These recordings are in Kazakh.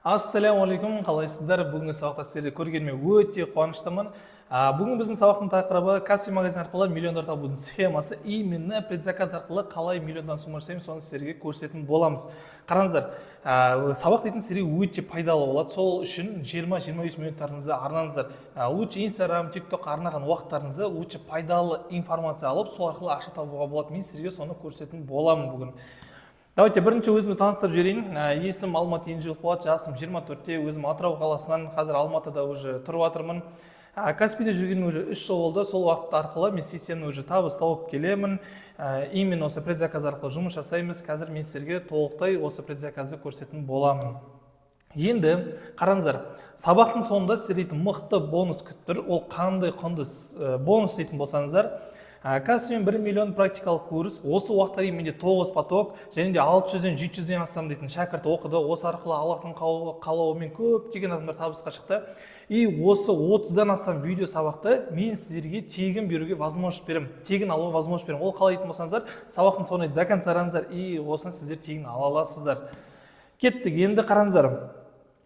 Ассалаумағалейкум, қалайсыздар? Бүгінгі сабақта сіздерді көргеніме өте қуаныштымын. Бүгін біздің сабақтың тақырыбы каспи магазин арқылы миллиондар табудың схемасы. Именно предзаказ арқылы қалай миллиондан сумма жасаймыз, соны сіздерге көрсететін боламыз. Қараңыздар, сабақ дейтін сіздерге өте пайдалы болады. Сол үшін 20-25 минуттарыңызды арнаңыздар. Лучше Instagram, TikTok арнаған уақыттарыңызды лучше пайдалы информация алып, сол арқылы ақша табуға болады. Мен сіздерге соны көрсететін боламын бүгін. Давайте бірінші өзімді таныстырып жіберейін. Есім Алмат Енжілболат, жасым 24-те, өзім Атырау қаласынан, қазір Алматыда уже тұрып жатырмын. Каспиде жүргеніме уже 3 жыл болды. Сол уақыт арқылы мен системаны уже табыс тауып келемін. Именно осы предзаказ арқылы жұмыс жасаймыз. Қазір мен сіздерге толықтай осы предзаказды көрсететін боламын. Енді қараңыздар, сабақтың соңында сіздерден мықты бонус күттір. Ол қандай құнды бонус дейтін болсаңыздар, Каспимен 1 миллион практикалық курс, осы уақытта менде 9 поток, және де 600-ден 700-ден астам дейтін шәкірт оқыды. Осы арқылы Аллахтың қалауымен көптеген адамдар табысқа шықты. И осы 30-дан астам видео сабақты мен сіздерге тегін беруге возможность беремін. Тегін алуға возможность беремін. Ол қалай дейтін болсаңыздар, сабақтың соңына до конца қараңыздар, и осыны сіздер тегін ала аласыздар. Кеттік, енді қараңыздар.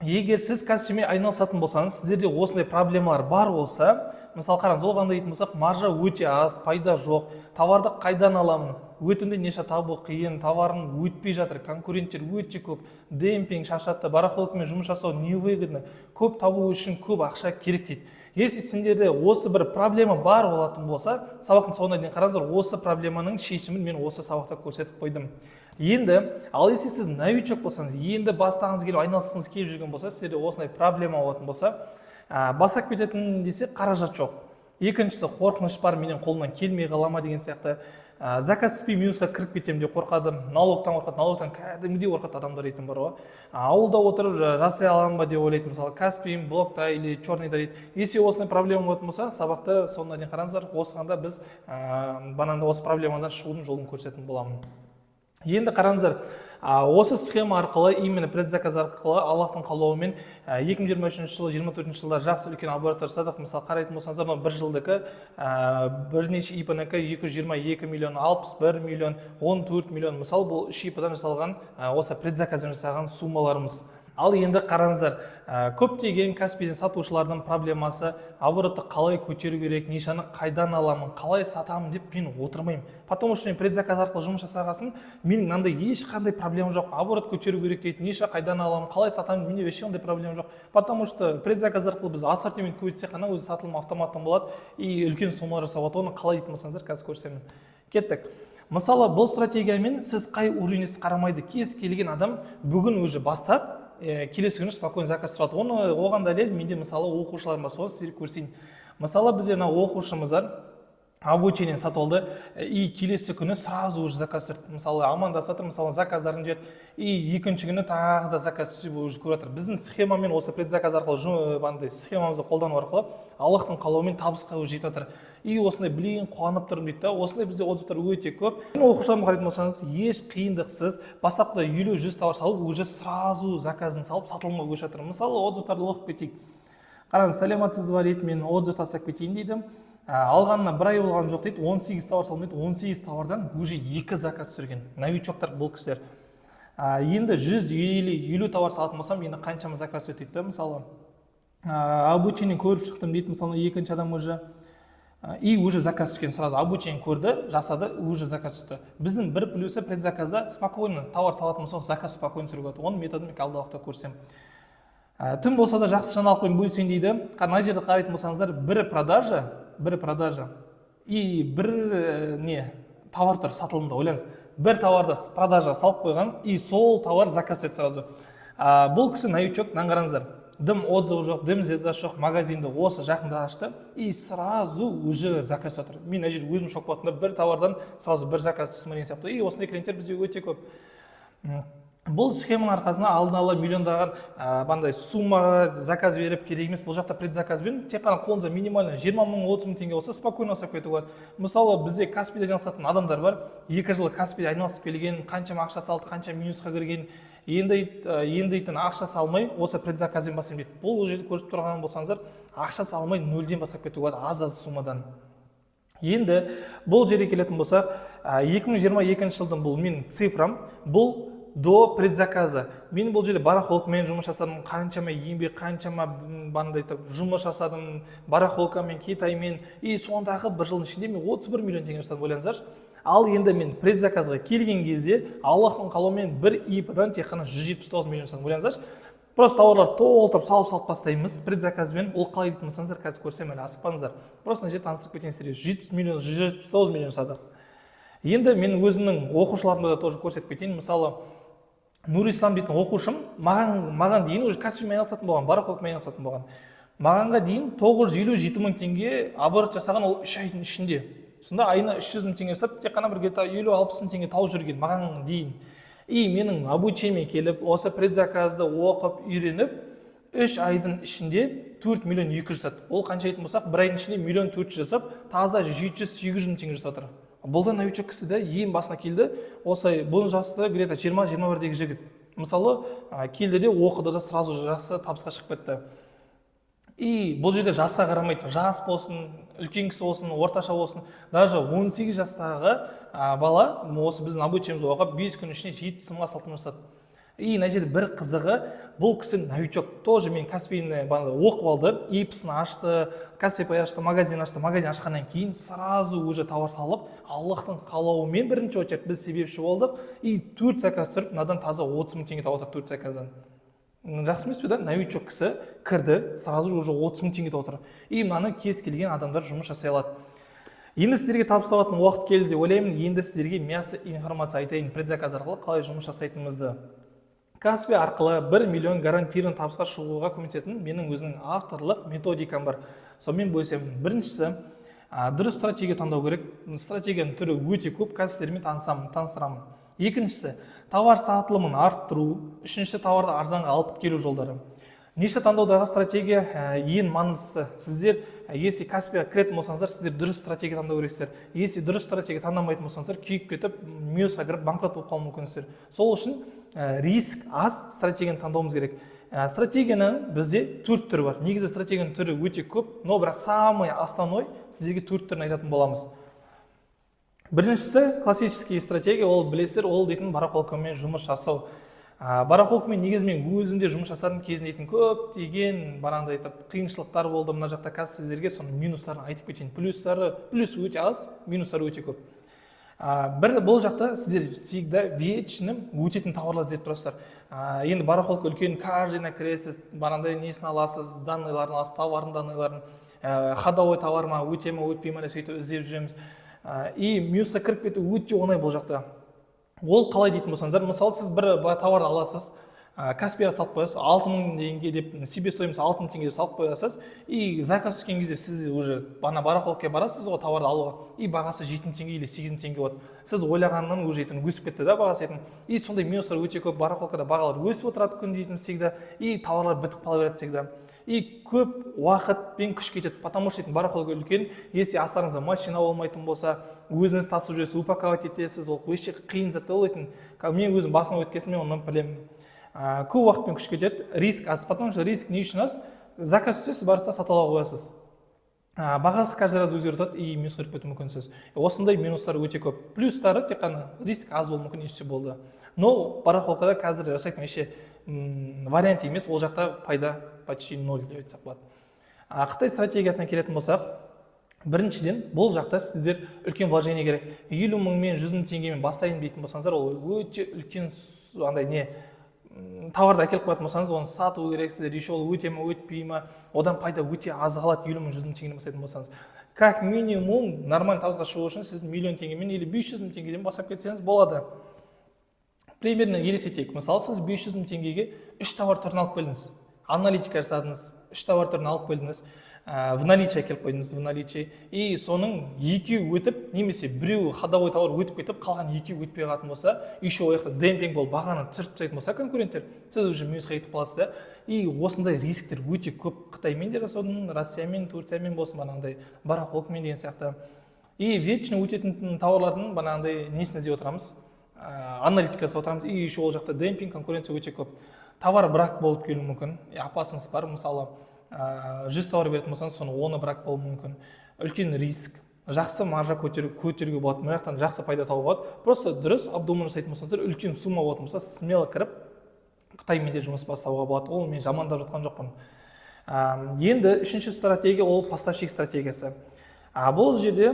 Егер сіз каспимен айналысатын болсаңыз, сіздерде осындай проблемалар бар болса, мысалы қараңыз, ол қандай дейтін болсақ, маржа өте аз, пайда жоқ, товарды қайдан аламын, өтімді неше табу қиын, товарын өтпей жатыр, конкуренттер өте көп, демпинг, шаршатты, барахолкамен жұмыс жасау невыгодно, көп табу үшін көп ақша керек дейді. Если сендерде осы бір проблема бар болатын болса, сабақтың соңына дейін қараңыздар, осы проблеманың шешімін мен осы сабақта көрсетіп қойдым. Енді, ал если сіз новичок болсаңыз, енді бастағыңыз келіп, айналысқыңыз келіп жүрген болса, сіздерде осындай проблема болатын болса, бастап кететін десе қаражат жоқ. Екіншісі қорқыныш бар, менен қолымнан келмей қалама деген сияқты. Заказ түспей минусқа кіріп кетемін деп қорқады, налогтан қорқады, налогтан кәдімгідей қорқады адамдар дейтін бар ғой. Ауылда отырып жасай аламын ба деп ойлайды, мысалы Каспиім блокта или черныйда дейді. Если осындай проблема болатын болса, сабақты соңына дейін қараңыздар, осығанда біз бананда осы проблемадан шығудың жолын көрсететін боламын. Енді қараңыздар, осы схема арқылы, именно предзаказ арқылы Аллахтың қалауымен 2023 жылы, 24 жылда жақсы үлкен обороттар жасадық. Мысалы қарайтын болсаңыздар, бір жылдығы бірнеше ИП-нікі 222 миллион, 61 миллион, 14 миллион. Мысалы бұл 3 ИП-дан жасалған, осы предзаказбен жасаған суммаларымыз. Ал енді қараңыздар, көптеген каспиден сатушылардың проблемасы оборотты қалай көтеру керек, нишаны қайдан аламын, қалай сатамын деп мен отырмаймын. Потому что мен предзаказ арқылы жұмыс жасағасын, менің мынандай ешқандай проблема жоқ. Оборот көтеру керек дейді, ниша қайдан аламын, қалай сатамын, менде вообще ондай проблема жоқ. Потому что предзаказ арқылы біз ассортимент көбейтсек қана өзі сатылым автоматтан болады и үлкен суммалар жасап болады. Оны қалай дейтін болсаңыздар, қазір көрсетемін. Кеттік. Мысалы, бұл стратегиямен сіз қай уровеньсіз қарамайды, кез келген адам бүгін уже бастап келесі күні спокойно заказ тұрады. Оған дәлел менде мысалы оқушыларым бар, соны сіздерге көрсетейін. Мысалы бізде оқушымыздар обучение сатып алды и келесі күні сразу уже заказ тұрды. Мысалы амандасып жатыр, мысалы заказдарын жіберді и екінші күні тағы да заказ түсіп уже көріп жатыр. Біздің схемамен осы предзаказ арқылы схемамызды қолдану арқылы Аллахтың қалауымен табысқа жетіп жатыр. И осындай білейін, қуанып тұрмын дейді. Осындай бізде отзывтар өте көп. Оқушыларымды қарайтын болсаңыз, еш қиындықсыз бастапқыда 50-100 товар салып, уже сразу заказын салып сатылымға көшіп жатыр. Мысалы отзывтарды оқып кетейік. Қараңыз, сәлеметсіз ба дейді, мен отзыв тастап кетейін дейді. Алғанына бір ай болған жоқ дейді, 18 товар салып дейді, 18 товардан уже 2 заказ түсірген. Новичоктар бұл кісілер. Енді 150 товар салатын болсам, енді қаншама заказ түседі дейді. Мысалы, обучение көріп шықтым дейді, мысалы екінші адам уже и уже заказ түскен, сразу обучение көрді, жасады, уже заказ түсті. Біздің бір плюсы предзаказда спокойно товар салатын болсақ, заказ спокойно түсіруге болады. Оның методын мен алдағы уақытта көрсем. Түн болса да жақсы жаңалықпен бөлісейін дейді. Мына жерде қарайтын болсаңыздар, бір продажа и бір товар тұр сатылымда. Ойлаңыз, бір товарда продажа салып қойған и сол товар заказ етті сразу. Бұл кісі новичок, қараңыздар. Дым отзывы жоқ, дым звезда жоқ, магазинді осы жақында ашты и сразу уже заказ отыр. Мен әжер өзім шок болатында бір товардан сразу бір заказ түсімін деген сияқты. И осындай клиенттер бізде өте көп. Бұл схеманың арқасында алдын ала миллиондаған сумма заказ беріп керек емес. Бұл жақта предзаказбен тек қана қолыңызда минимально 20 мың 30 мың теңге болса спокойно асап кетуге болады. Мысалы бізде Каспиде айналысатын адамдар бар, 2 жыл Каспиде айналысып келген, қаншама ақша салды, қанша минусқа кірген, енді ақша салмай осы предзаказбен басып дейді. Бұл жерде көріп тұрған болсаңыздар, ақша салмай нөлден басып кетуге болады, аз суммадан. Енді бұл жерге келетін болса, 2022 жылдың бұл менің цифрам, бұл до предзаказа. Мен бұл жерде барахолкамен жұмыс жасадым, қаншама еңбек, қаншама жұмыс жасадым, барахолкамен, Китаймен, и сондағы бір жылдың ішінде мен 31 миллион теңге жасадым, ойлаңыздаршы. Ал енді мен предзаказға келген кезде Аллахтың қалауымен бір ИП-дан тек қана 179 миллион жасадым, ойлаңыздаршы. Просто тауарлар толтырып салып бастаймыз предзаказбен. Ол қалай дейтін болсаңыздар, қазір көрсем әлі асықпаңыздар. Просто мына жерде таныстырып кетейін сіздерге. 179 миллион жасадық. Енді мен өзімнің оқушыларымды да тоже көрсетіп кетейін. Мысалы, Нұрислам дейтін оқушым маған дейін уже кәсіппен айналысатын болған, барахолкамен айналысатын болған. Мағанға дейін 957 мың теңге оборот жасаған, ол 3 айдың ішінде. Сонда айына 300 мың теңге жасап, тек қана бір 50-60 мың теңге тауып жүрген маған дейін. И менің обучениеме келіп, осы предзаказды оқып, үйреніп, 3 айдың ішінде 4 миллион 200 жасады. Ол қанша айтын болсақ, бір айдың ішінде 1 400 жасап, таза 700-800 мың теңге жасап отыр. Бұлдан новичок кісі де ең басына келді. Осы бұл жасты где-то 20-21-дегі жігіт. Мысалы, келді де оқыды да сразу жақсы табысқа шығып кетті. И бұл жерде жасқа қарамайды, жас болсын, үлкен кісі болсын, орташа болсын, даже 18 жастағы бала осы біздің обучениемізді оқып 5 күн ішінде 70 мыңға салтын жасады. И мына жерде бір қызығы, бұл кісі новичок, тоже мен кәсіпкерлікті оқып алды, ИП-сын ашты, кәсіпкер ашты, магазин ашқаннан кейін сразу уже тауар салып, Аллахтың қалауымен бірінші очередь біз себепші болдық. И 4 заказ түсіріп, мынадан таза 30 мың теңге тауып отыр 4 заказдан. Жақсы емес пе да? Новичок кісі кірді, сразу уже 30 мың теңге тауып отыр. И мынаны кез келген адамдар жұмыс жасай алады. Енді сіздерге табысталатын уақыт келді деп ойлаймын. Енді сіздерге мясо информация айтайын, предзаказ арқылы қалай жұмыс жасайтынымызды. Каспи арқылы 1 миллион гарантированный табысқа шығуға көмектесетін менің өзінің авторлық методикам бар. Сонымен бөлісемін. Біріншісі, дұрыс стратегия таңдау керек. Стратегияның түрі өте көп, қазір сіздермен таныстырамын. Екіншісі, товар сатылымын арттыру. Үшіншісі, товарды арзанға алып келу жолдары. Ниша таңдаудағы стратегия ең маңыздысы. Сіздер, если Каспиға кіретін болсаңыздар, сіздер дұрыс стратегия таңдау керексіздер. Если дұрыс стратегия таңдамайтын болсаңыздар, күйіп кетіп, минусқа кіріп, банкрот болып қалуы мүмкінсіздер. Сол үшін риск аз стратегияны таңдауымыз керек. Стратегияның бізде 4 түрі бар. Негізі стратегияның түрі өте көп, но бірақ самый основной сіздерге 4 түрін айтатын боламыз. Біріншісі, классический стратегия, ол білесіздер, ол дейтін барахолкамен жұмыс жасау. Барахолкамен негізімен өзімде жұмыс жасадым, кезінде көп деген бараңдай қиыншылықтар болды. Мына жақта қазір сіздерге соның минустарын айтып кетейін. Плюс өте аз, минустары өте көп. Бұл жақта сіздер всегда вечным өтетін тауарлар іздеп тұрасыздар. Енді барахолка үлкен, каждыйына кіресіз, бараңдай несін аласыз, данныйларын аласыз, товардың данныйларын, ходовой товар ма, өте ма, өтпей ма, сөйтіп іздеп жүреміз. И минусқа кіріп кету өте оңай бұл жақта. Ол қалай дейтін болсаңыздар, мысалы сіз бір товарды аласыз, Каспиға салып қоясыз, 6 мың теңге деп, себестоимость 6 мың теңге деп салып қоясыз, и заказ түскен кезде сіз уже барахолкаға барасыз ғой товарды алуға, и бағасы 7 мың теңге или 8 мың теңге болады. Сіз ойлағаннан уже өсіп кетті да бағасы. И сондай минустар өте көп, барахолкада бағалар өсіп отырады күн дейтін всегда, и товарлар бітіп қала береді всегда. И көп уақыт пен күш кетеді, потому что барахолка үлкен, если астарыңызда машина болмайтын болса, өзіңіз тасып жүресіз, упаковать етесіз, ол өте қиын зат болатын. Мен өзім басыма өткесін, мен оны білемін. Көп уақыт пен күш кетеді, риск аз, потому что риск не үшін аз, заказ түсесіз, барыста сатып қоясыз. Бағасы каждый раз өзгеріп и минус кіріп кетуі мүмкінсіз. Осындай минустар өте көп. Плюстары тек қана риск аз болуы мүмкін, есе болды. Но барахолкада қазір жасайтын еше вариант емес, ол жақта пайда почти 0 деп айтсақ болады. Қытай стратегиясына келетін болсақ, біріншіден бұл жақта сіздер үлкен вложение керек. 50 мың мен 100 мың теңгемен бастайын дейтін болсаңыздар, ол өте үлкен товарды әкеліп қоятын болсаңыз, оны сату керексіздер, еще ол өте ме, өтпей ме, одан пайда өте аз қалады 50 мың 100 мың теңгеден бастайтын болсаңыз. Как минимум нормальный табысқа шығу үшін сіз миллион теңгемен или 500 мың теңгеден бастап кетсеңіз болады. Примерно елестетейік. Мысалы, сіз 500 мың теңгеге 3 товар түрін алып келдіңіз. Аналитика жасадыңыз, 3 товар түрін алып келдіңіз. В наличие келіп қойдыңыз, в наличие. И соның екеуі өтіп, немесе біреуі ходовой товар өтіп кетіп, қалған екеуі өтпей қалатын болса, еще ол жақта демпинг болып бағаны түсіріп тастайтын болса конкуренттер, сіз уже минусқа кетіп қаласыз да. И осындай рисктер өте көп. Қытаймен де жасаудың, Россиямен, Турциямен болсын, бағанағыдай барахолкамен деген сияқты. И вечно өтетін тауарлардың бағанағыдай несін іздеп отырамыз, аналитика жасап отырамыз. И еще ол жақта демпинг, конкуренция өте көп. Товар брак болып келуі мүмкін. Опасность бар, мысалы 100 товар беретін болсаңыз, соны 10 брак болуы мүмкін. Үлкен риск. жақсы маржа көтеруге болады, мына жақтан жақсы пайда табуға болады. Просто дұрыс обдуман жасайтын болсаңыздар, үлкен сумма болатын болса, смело кіріп Қытаймен де жұмыс бастауға болады. Ол мен жамандап жатқан жоқпын. Енді үшінші стратегия ол поставщик стратегиясы. Бұл жерде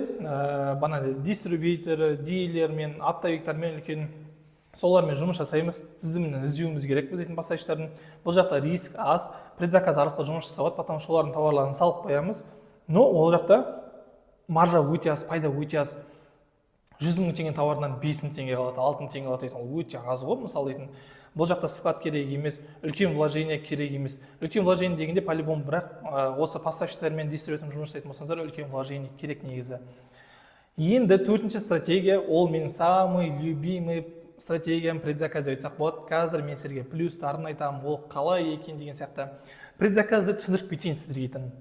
дистрибьютор, дилер мен оптовиктармен үлкен солармен жұмыс жасаймыз, тізімін іздеуіміз керек біз дейтін поставщиктардың. Бұл жақта риск аз, предзаказ арқылы жұмыс жасауға, потому что олардың тауарларын салып қоямыз. Но ол жақта маржа өте аз, пайда өте аз. 100 000 теңге товардан 5 000 теңге алады, 6 000 теңге алады, ол өте аз ғой, мысалы дейтін. Бұл жақта склад керек емес, үлкен вложение керек емес. Үлкен вложение дегенде по-любому, бірақ осы поставщиктармен дистрибьютормен жұмыс жасайтын болсаңыздар, үлкен вложение керек негізі. Енді төртінші стратегия, ол менің самый любимый стратегиям предзаказы айтсақ болады. Қазір мен сіздерге плюстарын айтамын, ол қалай екен деген сияқты. Предзаказды түсіндіріп кетейін сіздерге.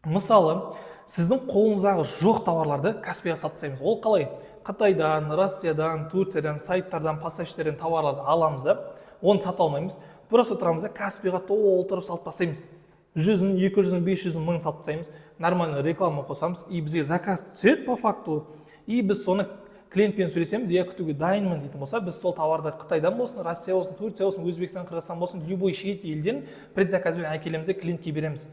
Мысалы, сіздің қолыңыздағы жоқ товарларды Каспиға салып тастаймыз. Ол қалай? Қытайдан, Россиядан, Турциядан, сайттардан, поставщиктерден товарларды аламыз да, оны сата алмаймыз. Просто тұрамыз да, Каспиға толтырып салып тастаймыз. 100 000, 200 000, 500 000 салып тастаймыз. Нормально реклама қосамыз, и бізге заказ түседі по факту. И біз соны клиентпен сөйлесеміз, я күтуге дайынмын дейтін болса, біз сол товарды Қытайдан болсын, Россия болсын, Турция болсын, Өзбекстан, Қырғызстан болсын, любой шет елден предзаказбен әкелеміз де клиентке береміз.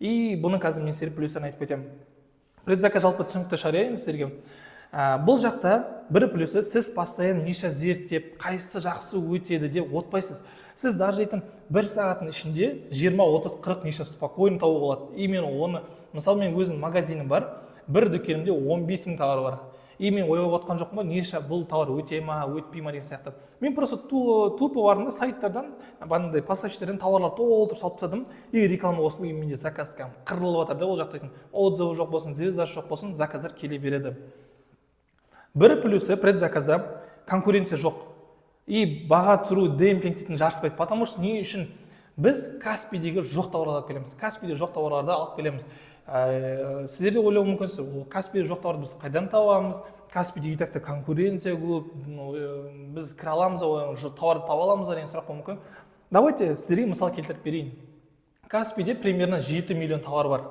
И бұны қазір мен сіздерге плюстарын айтып кетемін. Предзаказ жалпы түсінікті шарайын сіздерге. Бұл жақта бір плюсы, сіз постоянно ниша зерттеп, қайсысы жақсы өтеді деп отпайсыз. Сіз даже дейтін бір сағаттың ішінде 20, 30, 40 ниша спокойно табуға болады. Именно оны, мысалы мен өзім магазинім бар, бір дүкенімде 15 000 товар бар. И мен ойлап отқан жоқпын ба, ниша бұл товар өте ма, өтпей ма деген сияқты. Мен просто тупо бардым да сайттардан, бандай поставщиктерден товарлар толтырып салып тастадым, и реклама болсын, менде заказ қырылып жатыр да, ол жақта отзывы жоқ болсын, звездасы жоқ болсын, заказдар келе береді. Бір плюсы предзаказда конкуренция жоқ. И баға түсіру демпингтейтін жарыспайды. Потому что не үшін біз Каспийдегі жоқ товарларды алып келеміз. Каспийде жоқ товарларды алып келеміз. Сіздерде ойлау мүмкінсіз, Каспийде жоқ товарды біз қайдан табамыз? Каспийде и так-то конкуренция көп, біз кіре аламыз, товарды таба аламыз деген сұрақ болуы мүмкін. Давайте сіздерге мысал келтіріп берейін. Каспийде примерно 7 миллион товар бар.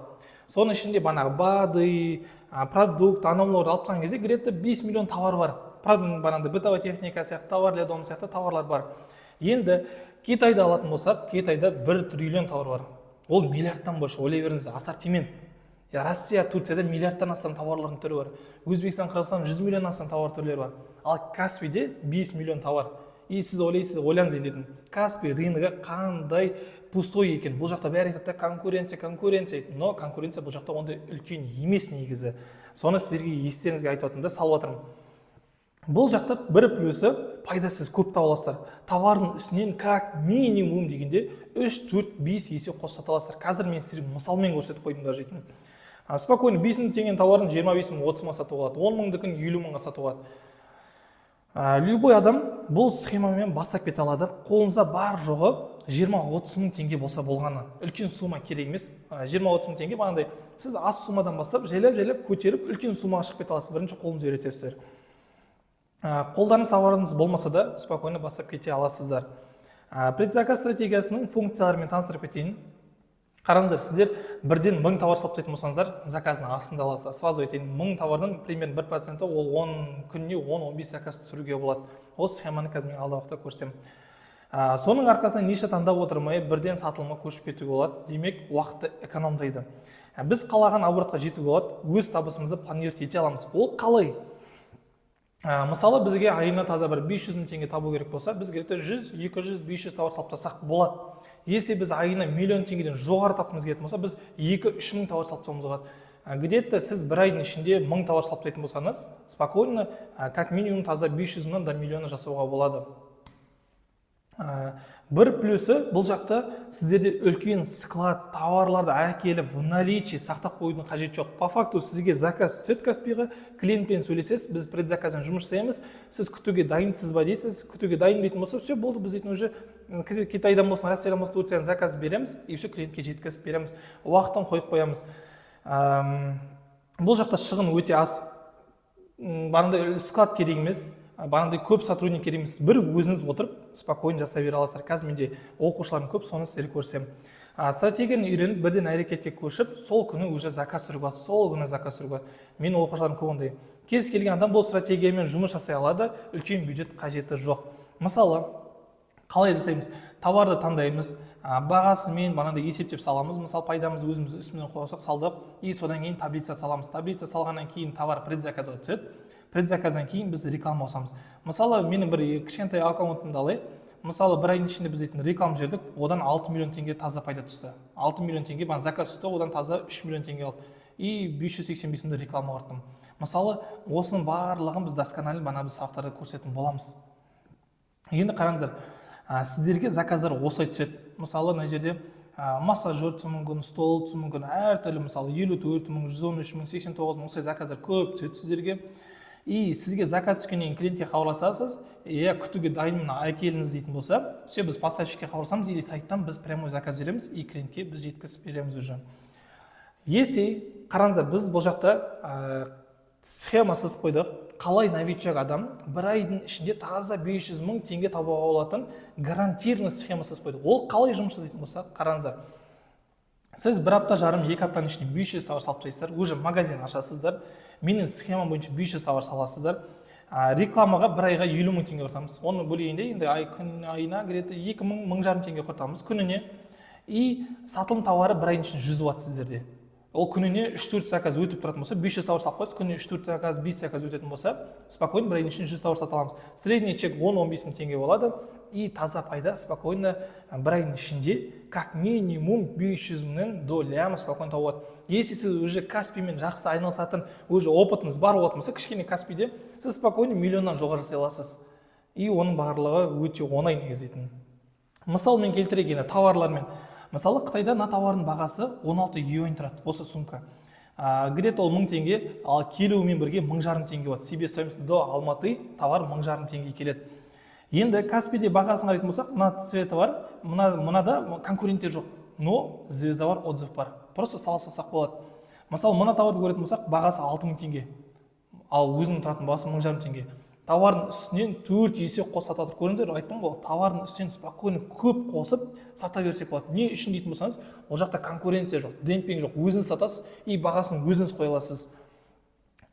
Соның ішінде банағы БАДы, продукт, аномаларды алып тастаған кезде где-то 5 миллион товар бар. Банағыдай бытовая техника сияқты, товар для дома сияқты товарлар бар. Енді Китайда алатын болсақ, Китайда 1 триллион товар бар. Ол миллиардтан больше, ойлай беріңіз, ассортимент. Россия, Турцияда миллиардтан астам товарлардың түрі бар. Өзбекстан, Қырғызстан 100 миллион астам товар түрлері бар. Ал Каспийде 5 миллион товар. И сіз ойлайсыз, ойлаңыз енді, Каспий рыногы қандай пустой екен. Бұл жақта бәрі айтады конкуренция, но конкуренция бұл жақта ондай үлкен емес негізі. Соны сіздерге естеріңізге айтып отырмын да, салып отырмын. Бұл жақта бір плюсы пайдасыз көп таба аласыздар. Товардың үстінен как минимум дегенде 3, 4, 5 есе қосып сата аласыздар. Қазір мен сіздерге мысалмен көрсетіп қойдым даже дейтін. Спокойно 5 000 теңгенің товарын 25 000, 30 000 сатуға болады, 10 000-дікін 50 000-ға сатуға болады. Любой адам бұл схемамен бастап кете алады. Қолыңызда бар жоғы 20-30 000 теңге болса болғаны. Үлкен сумма керек емес. 20-30 000 теңге бағандай сіз аз суммадан бастап жайлап көтеріп үлкен суммаға шығып кете аласыз. Бірінші қолыңызды үйретесіздер. Қолдарыңыз товарыңыз болмаса да спокойно бастап кете аласыздар. Предзаказ стратегиясының функцияларымен таныстырып кетейін. Қараңыздар, сіздер бірден 1000 товар сатып тастайтын болсаңыздар, заказның астында аласыздар. Сразу айтайын, 1000 товардан примерно 1% ол 10 күніне 10-15 заказ түсіруге болады. Осы схеманы қазір мен алдағы уақытта көрсетемін. Соның арқасында ниша таңдап отырмай бірден сатылымға көшіп кетуге болады. Демек, уақытты экономдайды. Біз қалаған оборотқа жетуге болады, өз табысымызды планировать ете аламыз. Ол қалай? Мысалы, бізге айына таза бір 500 000 теңге табу керек болса, біз где-то 100, 200, 500 товар салып тастасақ болады. Если біз айына миллион теңгеден жоғары тапқымыз келетін болса, біз 2-3 мың товар салып тастауымыз болады. Где-то сіз бір айдың ішінде 1000 товар салып тастайтын болсаңыз, спокойно, как минимум таза 500 000-нан до миллиона жасауға болады. Бір плюсы, бұл жақта сіздерде үлкен склад товарларды әкеліп в наличии сақтап қоюдың қажеті жоқ. По факту сізге заказ түседі Каспийға, клиентпен сөйлесесіз, біз предзаказбен жұмыс жасаймыз, сіз күтуге дайынсыз ба дейсіз, күтуге дайын дейтін болса, все болды, біз дейтін уже Китайдан болсын, Россиядан болсын, Турциядан заказ береміз, и все клиентке жеткізіп береміз, уақытын қойып қоямыз. Бұл жақта шығын өте аз. Барында склад керек емес. бағанағыдай көп сотрудниктер емес, бір өзіңіз отырып спокойно жасай бере аласыздар. Қазір менде оқушыларым көп, соны сіздерге көрсем. Стратегияны үйреніп, бірден әрекетке көшіп, сол күні уже заказ түсіруге болады, сол күні заказ түсіруге болады. Менің оқушыларым көп ондай. Кез келген адам бұл стратегиямен жұмыс жасай алады, үлкен бюджет қажеті жоқ. Мысалы, қалай жасаймыз? Товарды таңдаймыз, бағасымен бағанағыдай есептеп саламыз. Мысалы, пайдамызды өзіміз үстінен қосып салдық, и содан кейін таблица саламыз. Таблица салғаннан кейін товар предзаказға түседі. Предзаказдан кейін біз реклама қосамыз. Мысалы, менің бір кішкентай аккаунтымды алайық. Мысалы, бір айдың ішінде біз реклама жібердік, одан 6 миллион теңге таза пайда түсті. 6 миллион теңге заказ түсті, одан таза 3 миллион теңге алды. И 585 мыңды реклама қорттым. Мысалы, осының барлығын біз досконально біз сабақтарда көрсететін боламыз. Енді қараңыздар, сіздерге заказдар осылай түседі. Мысалы, мына жерде массажер түсуі мүмкін, стол түсуі мүмкін, әртүрлі, мысалы 54 мың, 113 мың, 89 мың, осылай заказдар көп түседі сіздерге. И сізге заказ түскеннен клиентке хабарласасыз, күтуге дайынмын, әкеліңіз дейтін болса, все біз поставщикке хабарласамыз, или сайттан біз прямой заказ береміз, и клиентке біз жеткізіп береміз уже. Если қараңыздар, біз бұл жақта схема сызып қойдық, қалай новичок адам бір айдың ішінде таза 500 мың теңге табуға болатын гарантированный схема сызып қойдық. Ол қалай жұмыс жасайтын болса, қараңыздар. Сіз бір апта жарым, 2 аптаның ішінде 500 товар салып тастайсыздар, уже магазин ашасыздар. Менің схемам бойынша 500 товар саласыздар. Рекламаға бір айға 50 мың теңге құртамыз. Оны бөлегенде енді айына кіреді 2 мың, 1,5 теңге құртамыз күніне. И сатылым товары бір айдың ішінде 100 болады сіздерде. Ол күніне 3-4 заказ өтіп тұратын болса, 500 товар салып қойсыз, күніне 3-4 заказ, 5 заказ өтетін болса, спокойно бір айдың ішінде 100 товар сата аламыз. Средний чек 10-15 мың теңге болады. И таза пайда спокойно бір айдың ішінде как минимум 500 мыңнан до ляма спокойно табылады. Если сіз уже Каспиймен жақсы айналысатын, уже опытыңыз бар болатын болса, кішкене Каспийде сіз спокойно миллионнан жоғары жасай аласыз. И оның барлығы өте оңай негізетін. Мысал мен келтірейік енді товарлармен. Мысалы, Қытайда мына товардың бағасы 16 юань тұрады, осы сумка. Где-то ол 1000 теңге, ал келуімен бірге 1500 теңге болады. Себестоимость до Алматы товар 1500 теңге келеді. Енді Каспийде бағасын қарайтын болсақ, мына цветі бар, мынада конкуренттер жоқ, но звезда бар, отзыв бар. Просто салсақ болады. Мысалы, мына товарды көретін болсақ, бағасы 6000 теңге, ал өзінің тұратын бағасы 1500 теңге. Товардың үстінен 4 есе қосып сатып көріңіздер, айттым ғой, товардың үстінен спокойно көп қосып сата берсек болады. Не үшін дейтін болсаңыз, ол жақта конкуренция жоқ, демпинг жоқ, өзіңіз сатасыз и бағасын өзіңіз қоя аласыз.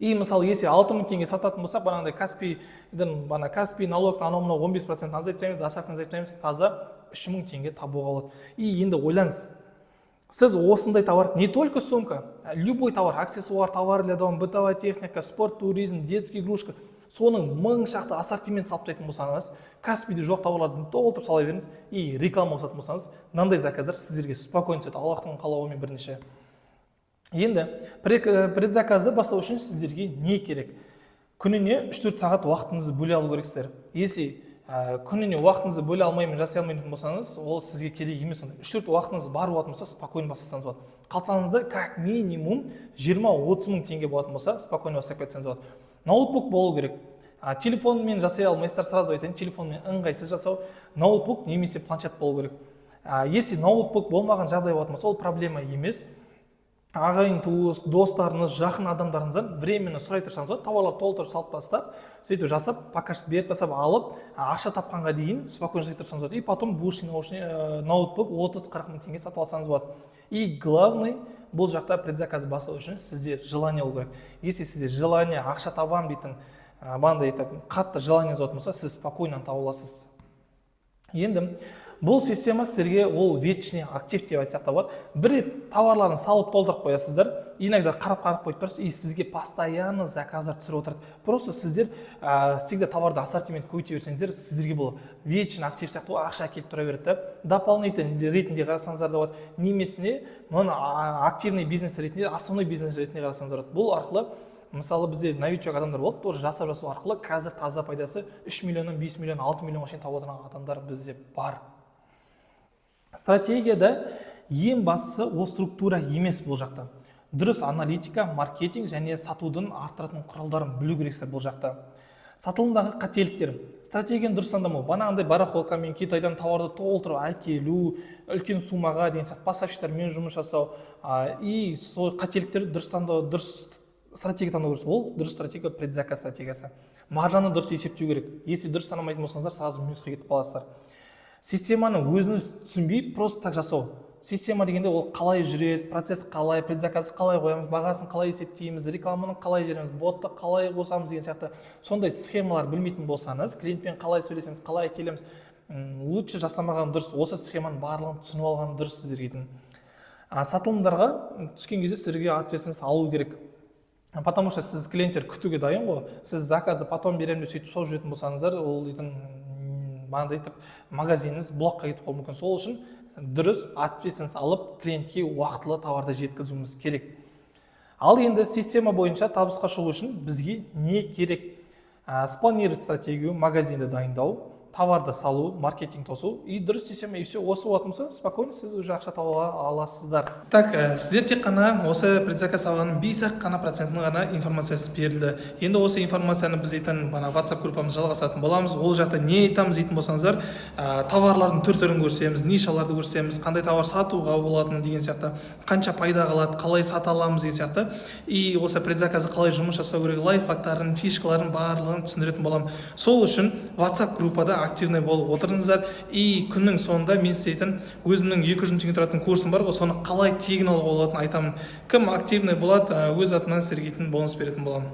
И мысалы, если 6000 теңге сататын болсақ, бағанағыдай Каспий налог анау 15% азайтпаймыз, доставканы азайтпаймыз, таза 3000 теңге табуға болады. И енді ойлаңыз, сіз осындай товар, не только сумка, любой товар, аксессуар, товар для дома, бытовая техника, спорт, туризм, детский игрушка, соның 1000 шақты ассортимент салып тастайтын болсаңыз, Каспийде жоқ товарларды толтырып сала беріңіз и реклама жасайтын болсаңыз, мынандай заказдар сіздерге спокойно түседі, Аллахтың қалауымен бірнеше. Енді предзаказды бастау үшін сіздерге не керек? Күніне 3-4 сағат уақытыңызды бөле алу керексіздер. Если күніне уақытыңызды бөле алмаймын, жасай алмайтын болсаңыз, ол сізге керек емес. 3-4 уақытыңыз бар болатын болса, спокойно бастасаңыз болады. Қалсаңызда как минимум 20-30 мың теңге болатын болса, спокойно бастап кетсеңіз болады. Ноутбук болу керек. Телефонмен жасай алмайсыздар, сразу айтайын, телефонмен ыңғайсыз жасау, ноутбук немесе планшет болу керек. Если ноутбук болмаған жағдай болатын болса, ол проблема емес. Ағайын туыс, достарыңыз, жақын адамдарыңыздан временно сұрай тұрсаңыз болады, товарлар толтырып салып тастап, сөйтіп жасап, покажет беріп тастап алып, ақша тапқанға дейін спокойно жасай тұрсаңыз болады. И потом бушный ноутбук 30-40 мың теңге сатып алсаңыз болады. И главный, бұл жақта предзаказ бастау үшін сізде желание болу керек. Если сізде желание, ақша табам дейтін, бандай қатты желание болатын болса, сіз спокойно таба аласыз. Енді бұл система сіздерге ол вечный актив деп айтсақ та болады. Бір рет товарларын салып толтырып қоясыздар, иногда қарап қойып тұрсыз, и сізге постоянно заказдар түсіріп отырады. Просто сіздер всегда товарды ассортимент көбейте берсеңіздер, сіздерге бұл вечный актив сияқты ақша келіп тұра береді. Дополнительный ретінде қарасаңыздар да болады. Немесіне мұны активный бизнес ретінде, основной бизнес ретінде қарасаңыздар болады. Бұл арқылы мысалы бізде новичок адамдар болды, тоже жасап жасау арқылы қазір таза пайдасы 3 миллионнан 5 миллион, 6 миллионға шейін тауып отырған адамдар бізде бар. Стратегияда ең бастысы ол структура емес бұл жақта. Дұрыс аналитика, маркетинг және сатудың арттыратын құралдарын білу керексіздер бұл жақта. Сатылымдағы қателіктер. Стратегияны дұрыс таңдамау. Бағанағыдай барахолкамен Китайдан товарды толтырып әкелу, үлкен суммаға деген сияқты поставщиктармен жұмыс жасау, и сол қателіктерді дұрыс таңдау, дұрыс стратегия таңдау керексіз. Ол дұрыс стратегия предзаказ стратегиясы. маржаны дұрыс есептеу керек. Если дұрыс санамайтын болсаңыздар, сразу минусқа кетіп қаласыздар. Системаны өзіңіз түсінбей просто так жасау. Система дегенде ол қалай жүреді, процесс қалай, предзаказы қалай қоямыз, бағасын қалай есептейміз, рекламаны қалай жереміз, ботты қалай қосамыз деген сияқты сондай схемалар білмейтін болсаңыз, клиентпен қалай сөйлесеміз, қалай келеміз, лучше жасамаған дұрыс. Осы схеманың барлығын түсініп алған дұрыс сіздерге дейтін. Сатылымдарға түскен кезде сіздерге ответственность алу керек. Потому что сіз клиенттер күтуге дайын ғой. Сіз заказды потом беремін деп сөйтіп сол жүретін болсаңыздар, ол дейтін магазиніңіз блокқа кетіп қалуы мүмкін. Сол үшін дұрыс ответственность алып клиентке уақытылы товарды жеткізуіміз керек. Ал енді система бойынша табысқа шығу үшін бізге не керек? Спланировать стратегию, магазинді дайындау, товарды салу, маркетинг тосу и дұрыс система, и все. Осы болса, спокойно сіз уже ақша таба аласыздар. Так, сіздер тек қана осы предзаказ алғанның 5-ақ қана процентінің ғана информациясы берілді. Енді осы информацияны біз дейтін WhatsApp группамыз жалғасатын боламыз. Ол жақта не айтамыз дейтін болсаңыздар, товарлардың түр-түрін көрсетеміз, нишаларды көрсетеміз, қандай товар сатуға болатыны деген сияқты, қанша пайда қалады, қалай сата аламыз деген сияқты. И осы предзаказы қалай жұмыс жасау керек, лайфхактарын, фишкаларын барлығын түсіндіретін боламын. Сол үшін WhatsApp группада активный болып отырыңыздар. И күннің соңында мен сіздердің өзімнің 200 теңге тұратын курсым бар ғой, соны қалай тегін алуға болатынын айтамын. Кім активный болады, өз атынан сіздерге бонус беретін боламын.